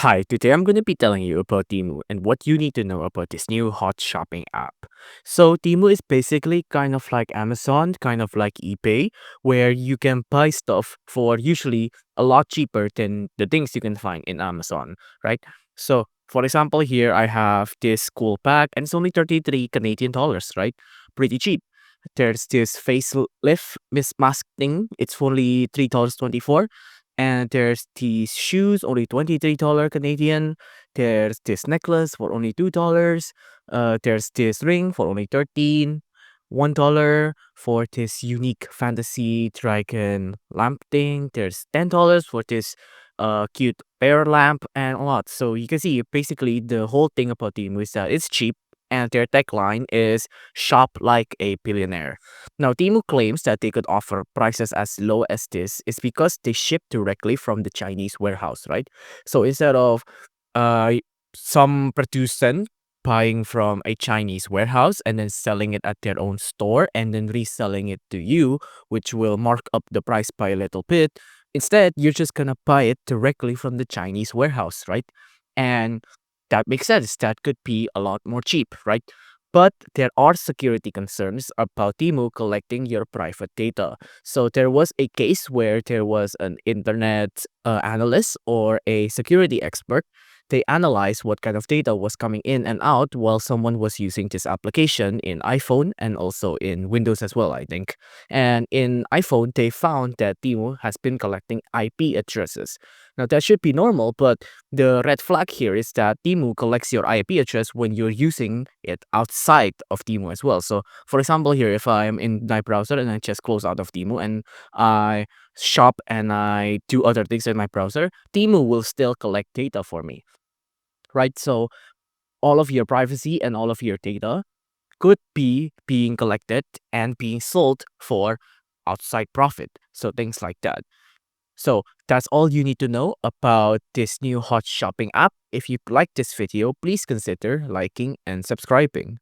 Hi, today I'm going to be telling you about Temu and what you need to know about this new hot shopping app. So, Temu is basically kind of like Amazon, kind of like eBay, where you can buy stuff for usually a lot cheaper than the things you can find in Amazon, right? So, for example, here I have this cool bag and it's only 33 Canadian dollars, right? Pretty cheap. There's this facelift mask thing. It's only $3.24. And there's these shoes, only $23 Canadian. There's this necklace for only $2. There's this ring for only 13. $1 for this unique fantasy dragon lamp thing. There's $10 for this cute bear lamp and a lot. So you can see basically the whole thing about Temu is that it's cheap and their tagline is shop like a billionaire. Now, Temu claims that they could offer prices as low as this is because they ship directly from the Chinese warehouse, right? So instead of uh, some producer buying from a Chinese warehouse and then selling it at their own store and then reselling it to you, which will mark up the price by a little bit, instead, you're just gonna buy it directly from the Chinese warehouse, right? And that makes sense. That could be a lot more cheap, right? But there are security concerns about Temu collecting your private data. So there was a case where there was an internet analyst or a security expert. They analyzed what kind of data was coming in and out while someone was using this application in iPhone and also in Windows as well, I think. And in iPhone, they found that Temu has been collecting IP addresses. Now that should be normal, but the red flag here is that Temu collects your IP address when you're using it outside of Temu as well. So, for example, here, if I'm in my browser and I just close out of Temu and I shop and I do other things in my browser, Temu will still collect data for me, right? So, all of your privacy and all of your data could be being collected and being sold for outside profit. So, things like that. So that's all you need to know about this new hot shopping app. If you like this video, please consider liking and subscribing.